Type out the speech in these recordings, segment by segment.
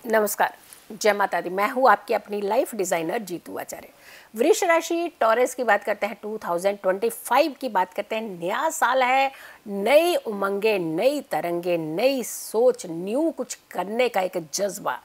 नमस्कार, जय माता दी। मैं हूँ आपकी अपनी लाइफ डिज़ाइनर जीतू आचार्य। वृष राशि टॉरस की बात करते हैं, 2025 की बात करते हैं। नया साल है, नई उमंगें, नई तरंगे, नई सोच, न्यू कुछ करने का एक जज्बा,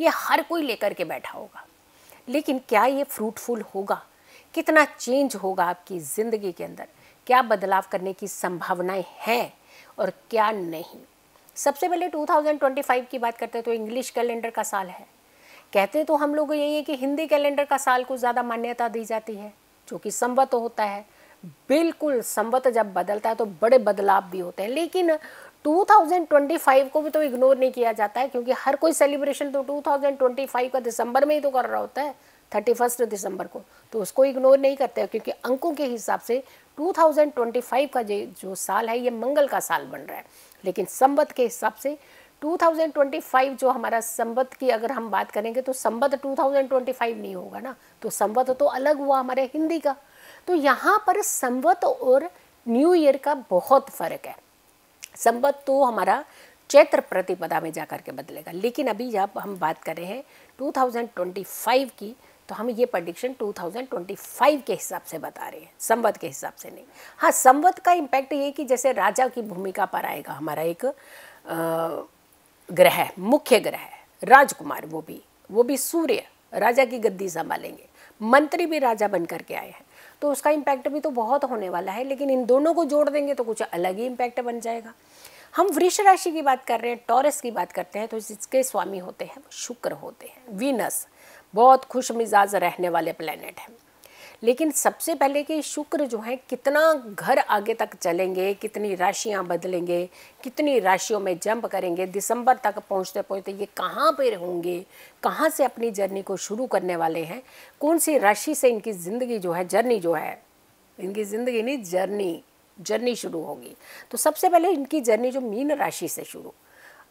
ये हर कोई लेकर के बैठा होगा। लेकिन क्या ये फ्रूटफुल होगा? कितना चेंज होगा आपकी ज़िंदगी के अंदर? क्या बदलाव करने की संभावनाएं हैं और क्या नहीं? सबसे पहले 2025 की बात करते हैं तो इंग्लिश कैलेंडर का साल है। कहते तो हम लोग यही है कि हिंदी कैलेंडर का साल को ज़्यादा मान्यता दी जाती है, जो कि संवत होता है। बिल्कुल, संवत जब बदलता है तो बड़े बदलाव भी होते हैं, लेकिन 2025 को भी तो इग्नोर नहीं किया जाता है, क्योंकि हर कोई सेलिब्रेशन तो 2025 का दिसंबर में ही तो कर रहा होता है, 31 दिसंबर को। तो उसको इग्नोर नहीं करते हैं, क्योंकि अंकों के हिसाब से 2025 का जो साल है ये मंगल का साल बन रहा है। लेकिन संवत के हिसाब से 2025 जो हमारा संवत की अगर हम बात करेंगे तो संवत 2025 नहीं होगा ना, तो संवत तो अलग हुआ हमारे हिंदी का। तो यहाँ पर संवत और न्यू ईयर का बहुत फर्क है। संवत तो हमारा चैत्र प्रतिपदा में जाकर के बदलेगा, लेकिन अभी जब हम बात कर रहे हैं 2025 की, तो हम ये प्रेडिक्शन 2025 के हिसाब से बता रहे हैं, संवत के हिसाब से नहीं। हाँ, संवत का इम्पैक्ट ये कि जैसे राजा की भूमिका पर आएगा हमारा एक ग्रह है, मुख्य ग्रह है राजकुमार, वो भी सूर्य राजा की गद्दी संभालेंगे। मंत्री भी राजा बन करके आए हैं, तो उसका इम्पैक्ट भी तो बहुत होने वाला है। लेकिन इन दोनों को जोड़ देंगे तो कुछ अलग ही इम्पैक्ट बन जाएगा। हम वृष राशि की बात कर रहे हैं, टॉरस की बात करते हैं, तो जिसके स्वामी होते हैं वो शुक्र होते हैं। वीनस बहुत खुश मिजाज रहने वाले प्लेनेट हैं। लेकिन सबसे पहले कि शुक्र जो है कितना घर आगे तक चलेंगे, कितनी राशियां बदलेंगे, कितनी राशियों में जंप करेंगे, दिसंबर तक पहुंचते पहुंचते ये कहाँ पर होंगे, कहाँ से अपनी जर्नी को शुरू करने वाले हैं, कौन सी राशि से इनकी ज़िंदगी जो है, जर्नी जो है, इनकी ज़िंदगी नहीं, जर्नी शुरू होगी। तो सबसे पहले इनकी जर्नी जो मीन राशि से शुरू,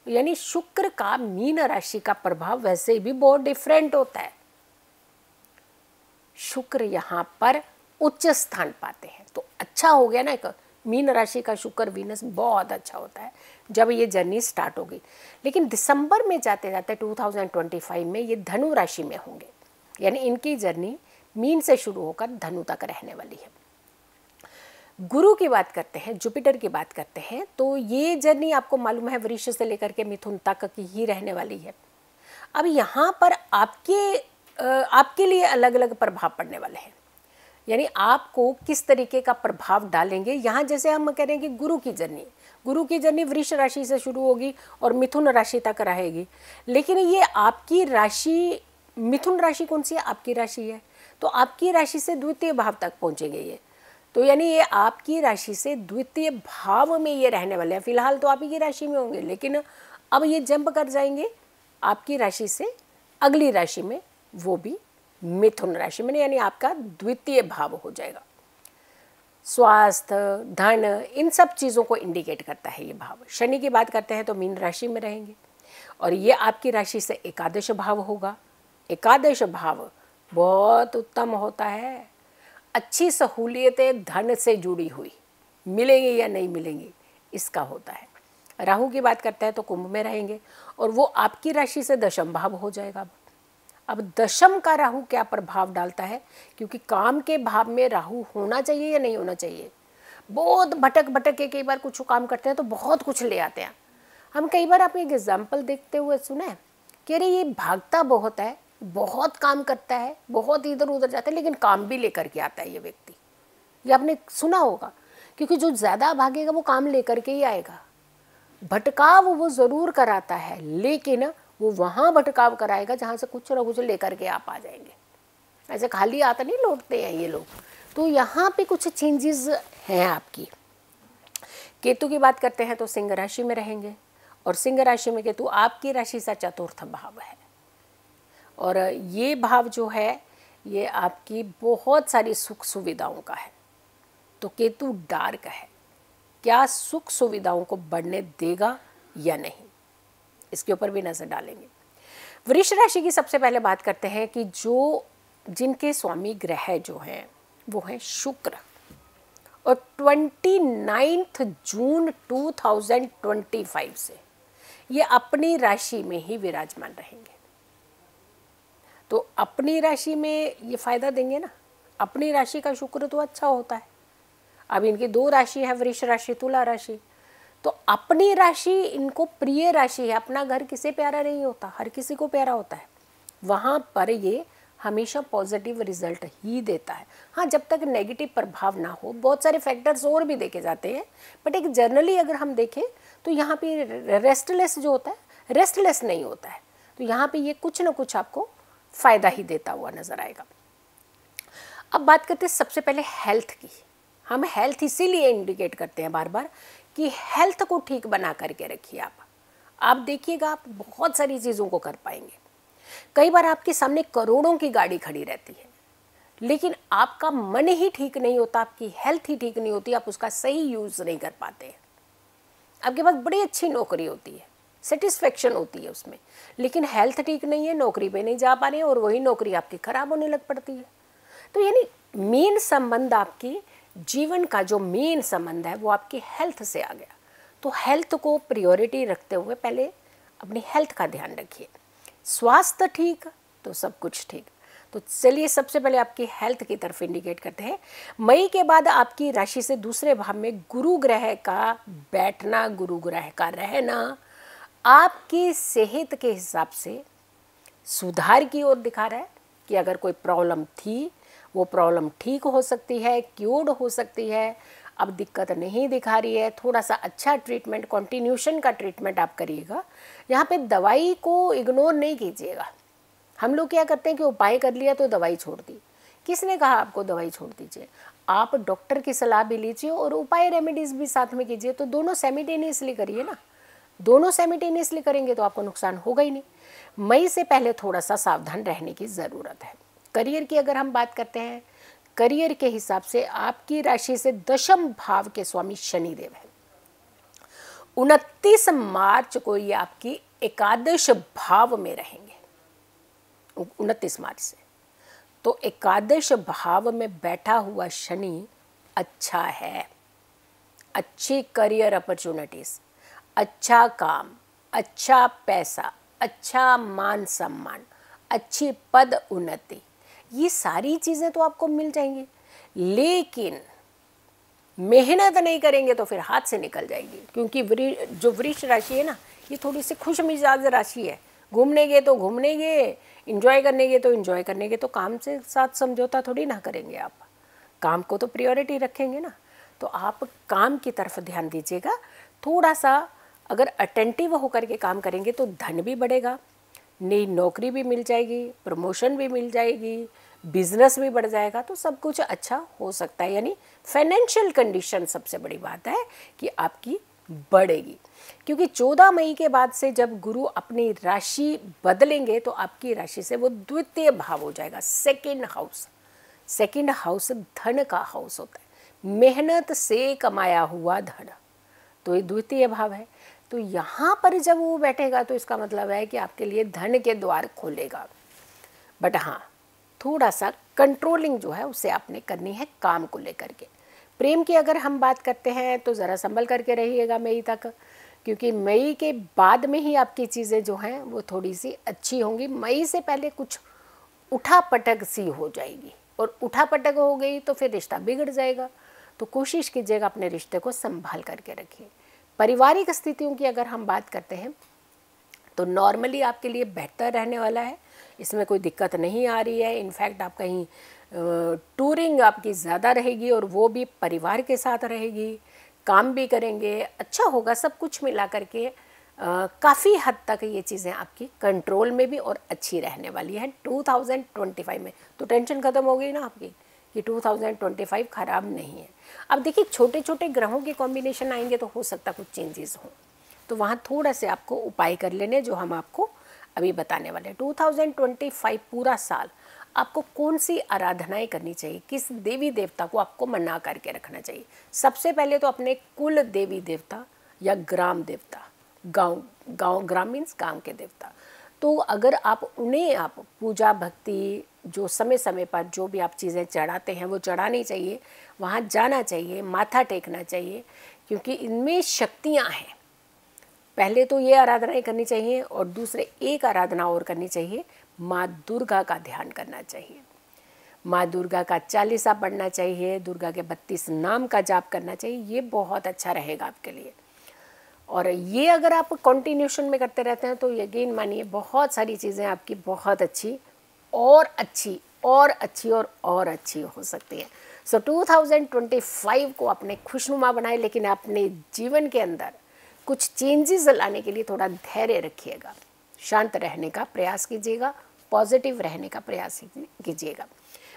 यानी शुक्र का मीन राशि का प्रभाव वैसे भी बहुत डिफरेंट होता है। शुक्र यहाँ पर उच्च स्थान पाते हैं, तो अच्छा हो गया ना। एक मीन राशि का शुक्र वीनस बहुत अच्छा होता है जब ये जर्नी स्टार्ट होगी। लेकिन दिसंबर में जाते जाते 2025 में ये धनु राशि में होंगे, यानी इनकी जर्नी मीन से शुरू होकर धनु तक रहने वाली है। गुरु की बात करते हैं, जुपिटर की बात करते हैं, तो ये जर्नी आपको मालूम है वृष से लेकर के मिथुन तक की ही रहने वाली है। अब यहाँ पर आपके लिए अलग अलग प्रभाव पड़ने वाले हैं, यानी आपको किस तरीके का प्रभाव डालेंगे। यहाँ जैसे हम कह रहे हैं कि गुरु की जर्नी वृष राशि से शुरू होगी और मिथुन राशि तक रहेगी। लेकिन ये आपकी राशि, मिथुन राशि कौन सी है? आपकी राशि है, तो आपकी राशि से द्वितीय भाव तक पहुँचेंगे ये। तो यानी ये आपकी राशि से द्वितीय भाव में ये रहने वाले हैं। फिलहाल तो आप ही की राशि में होंगे, लेकिन अब ये जंप कर जाएंगे आपकी राशि से अगली राशि में, वो भी मिथुन राशि में, यानी आपका द्वितीय भाव हो जाएगा। स्वास्थ्य, धन, इन सब चीज़ों को इंडिकेट करता है ये भाव। शनि की बात करते हैं तो मीन राशि में रहेंगे और ये आपकी राशि से एकादश भाव होगा। एकादश भाव बहुत उत्तम होता है। अच्छी सहूलियतें धन से जुड़ी हुई मिलेंगी या नहीं मिलेंगी, इसका होता है। राहु की बात करते हैं तो कुंभ में रहेंगे और वो आपकी राशि से दशम भाव हो जाएगा। अब दशम का राहु क्या प्रभाव डालता है, क्योंकि काम के भाव में राहु होना चाहिए या नहीं होना चाहिए। बहुत भटक के कई बार कुछ काम करते हैं तो बहुत कुछ ले आते हैं। हम कई बार आप एक एग्जाम्पल देखते हुए सुना है कि अरे ये भागता बहुत है, बहुत काम करता है, बहुत इधर उधर जाता है, लेकिन काम भी लेकर के आता है ये व्यक्ति। ये आपने सुना होगा, क्योंकि जो ज़्यादा भागेगा वो काम लेकर के ही आएगा। भटकाव वो ज़रूर कराता है, लेकिन वो वहाँ भटकाव कराएगा जहाँ से कुछ ना कुछ लेकर के आप आ जाएंगे। ऐसे खाली आता नहीं लौटते हैं ये लोग। तो यहाँ पे कुछ चेंजेस हैं आपकी। केतु की बात करते हैं तो सिंह राशि में रहेंगे और सिंह राशि में केतु आपकी राशि से चतुर्थ भाव है और ये भाव जो है ये आपकी बहुत सारी सुख सुविधाओं का है। तो केतु डार्क है, क्या सुख सुविधाओं को बढ़ने देगा या नहीं, इसके ऊपर भी नजर डालेंगे। वृष राशि की सबसे पहले बात करते हैं कि जिनके स्वामी ग्रह जो हैं वो हैं शुक्र और 29 जून 2025 से ये अपनी राशि में ही विराजमान रहेंगे। तो अपनी राशि में ये फायदा देंगे ना, अपनी राशि का शुक्र तो अच्छा होता है। अब इनकी 2 राशि है, वृष राशि, तुला राशि, तो अपनी राशि इनको प्रिय राशि है। अपना घर किसे प्यारा नहीं होता, हर किसी को प्यारा होता है। वहाँ पर ये हमेशा पॉजिटिव रिजल्ट ही देता है। हाँ, जब तक नेगेटिव प्रभाव ना हो, बहुत सारे फैक्टर्स और भी देखे जाते हैं, बट एक जनरली अगर हम देखें तो यहाँ पे रेस्टलेस जो होता है, रेस्टलेस नहीं होता है। तो यहाँ पे ये कुछ ना कुछ आपको फ़ायदा ही देता हुआ नज़र आएगा। अब बात करते हैं सबसे पहले हेल्थ की। हम हेल्थ इसीलिए इंडिकेट करते हैं बार बार कि हेल्थ को ठीक बना करके रखिए आप देखिएगा आप बहुत सारी चीज़ों को कर पाएंगे। कई बार आपके सामने करोड़ों की गाड़ी खड़ी रहती है, लेकिन आपका मन ही ठीक नहीं होता, आपकी हेल्थ ही ठीक नहीं होती, आप उसका सही यूज़ नहीं कर पाते। आपके पास बड़ी अच्छी नौकरी होती है, सेटिस्फेक्शन होती है उसमें, लेकिन हेल्थ ठीक नहीं है, नौकरी पे नहीं जा पा रहे हैं और वही नौकरी आपकी खराब होने लग पड़ती है। तो यानी मेन संबंध आपकी जीवन का जो मेन संबंध है वो आपकी हेल्थ से आ गया। तो हेल्थ को प्रायोरिटी रखते हुए पहले अपनी हेल्थ का ध्यान रखिए। स्वास्थ्य ठीक तो सब कुछ ठीक। तो चलिए सबसे पहले आपकी हेल्थ की तरफ इंडिकेट करते हैं। मई के बाद आपकी राशि से दूसरे भाव में गुरु ग्रह का बैठना, गुरु ग्रह का रहना आपकी सेहत के हिसाब से सुधार की ओर दिखा रहा है कि अगर कोई प्रॉब्लम थी वो प्रॉब्लम ठीक हो सकती है, क्योर्ड हो सकती है, अब दिक्कत नहीं दिखा रही है। थोड़ा सा अच्छा ट्रीटमेंट, कॉन्टिन्यूशन का ट्रीटमेंट आप करिएगा। यहाँ पे दवाई को इग्नोर नहीं कीजिएगा। हम लोग क्या करते हैं कि उपाय कर लिया तो दवाई छोड़ दी। किसने कहा आपको दवाई छोड़ दीजिए? आप डॉक्टर की सलाह भी लीजिए और उपाय रेमेडीज़ भी साथ में कीजिए। तो दोनों साइमल्टेनियसली करिए ना, दोनों साइमल्टेनियसली करेंगे तो आपको नुकसान होगा ही नहीं। मई से पहले थोड़ा सा सावधान रहने की ज़रूरत है। करियर की अगर हम बात करते हैं, करियर के हिसाब से आपकी राशि से दशम भाव के स्वामी शनिदेव है। 29 मार्च को ये आपकी एकादश भाव में रहेंगे, 29 मार्च से। तो एकादश भाव में बैठा हुआ शनि अच्छा है। अच्छी करियर अपॉर्चुनिटीज, अच्छा काम, अच्छा पैसा, अच्छा मान सम्मान, अच्छी पद उन्नति, ये सारी चीज़ें तो आपको मिल जाएंगी। लेकिन मेहनत नहीं करेंगे तो फिर हाथ से निकल जाएगी, क्योंकि जो वृष राशि है ना, ये थोड़ी सी खुश मिजाज राशि है। घूमने गए तो घूमने गए, इंजॉय करने गए तो इंजॉय करने गए, तो काम से साथ समझौता थोड़ी ना करेंगे। आप काम को तो प्रायोरिटी रखेंगे ना। तो आप काम की तरफ ध्यान दीजिएगा। थोड़ा सा अगर अटेंटिव होकर के काम करेंगे तो धन भी बढ़ेगा, नई नौकरी भी मिल जाएगी, प्रमोशन भी मिल जाएगी, बिजनेस भी बढ़ जाएगा, तो सब कुछ अच्छा हो सकता है। यानी फाइनेंशियल कंडीशन सबसे बड़ी बात है कि आपकी बढ़ेगी, क्योंकि 14 मई के बाद से जब गुरु अपनी राशि बदलेंगे तो आपकी राशि से वो द्वितीय भाव हो जाएगा, सेकंड हाउस। सेकंड हाउस धन का हाउस होता है, मेहनत से कमाया हुआ धन, तो ये द्वितीय भाव है। तो यहाँ पर जब वो बैठेगा तो इसका मतलब है कि आपके लिए धन के द्वार खोलेगा। बट हाँ, थोड़ा सा कंट्रोलिंग जो है उसे आपने करनी है काम को लेकर के। प्रेम की अगर हम बात करते हैं तो ज़रा संभल करके रहिएगा मई तक, क्योंकि मई के बाद में ही आपकी चीज़ें जो हैं वो थोड़ी सी अच्छी होंगी। मई से पहले कुछ उठापटक सी हो जाएगी, और उठापटक हो गई तो फिर रिश्ता बिगड़ जाएगा। तो कोशिश कीजिएगा अपने रिश्ते को संभाल करके रखिए। पारिवारिक स्थितियों की अगर हम बात करते हैं तो नॉर्मली आपके लिए बेहतर रहने वाला है, इसमें कोई दिक्कत नहीं आ रही है। इनफैक्ट आप कहीं टूरिंग आपकी ज़्यादा रहेगी, और वो भी परिवार के साथ रहेगी, काम भी करेंगे, अच्छा होगा। सब कुछ मिला करके काफ़ी हद तक ये चीज़ें आपकी कंट्रोल में भी और अच्छी रहने वाली हैं 2025 में। तो टेंशन ख़त्म हो गई ना आपकी कि 2025 ख़राब नहीं है। अब देखिए, छोटे छोटे ग्रहों के कॉम्बिनेशन आएंगे तो हो सकता कुछ चेंजेस हों, तो वहाँ थोड़ा से आपको उपाय कर लेने जो हम आपको अभी बताने वाले हैं। 2025 पूरा साल आपको कौन सी आराधनाएं करनी चाहिए, किस देवी देवता को आपको मना करके रखना चाहिए। सबसे पहले तो अपने कुल देवी देवता या ग्राम देवता, ग्राम मीन्स गांव के देवता, तो अगर आप उन्हें आप पूजा भक्ति जो समय समय पर जो भी आप चीज़ें चढ़ाते हैं वो चढ़ानी चाहिए, वहाँ जाना चाहिए, माथा टेकना चाहिए, क्योंकि इनमें शक्तियाँ हैं। पहले तो ये आराधनाएं करनी चाहिए, और दूसरे एक आराधना और करनी चाहिए, माँ दुर्गा का ध्यान करना चाहिए, माँ दुर्गा का चालीसा पढ़ना चाहिए, दुर्गा के 32 नाम का जाप करना चाहिए। ये बहुत अच्छा रहेगा आपके लिए। और ये अगर आप कंटिन्यूशन में करते रहते हैं तो यकीन मानिए बहुत सारी चीज़ें आपकी बहुत अच्छी और अच्छी और अच्छी और अच्छी हो सकती हैं। सो 2025 को अपने खुशनुमा बनाए, लेकिन अपने जीवन के अंदर कुछ चेंजेस लाने के लिए थोड़ा धैर्य रखिएगा, शांत रहने का प्रयास कीजिएगा, पॉजिटिव रहने का प्रयास कीजिएगा।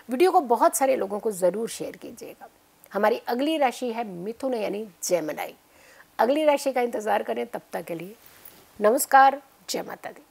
वीडियो को बहुत सारे लोगों को ज़रूर शेयर कीजिएगा। हमारी अगली राशि है मिथुन यानी जेमिनी। अगली राशि का इंतज़ार करें, तब तक के लिए नमस्कार, जय माता दी।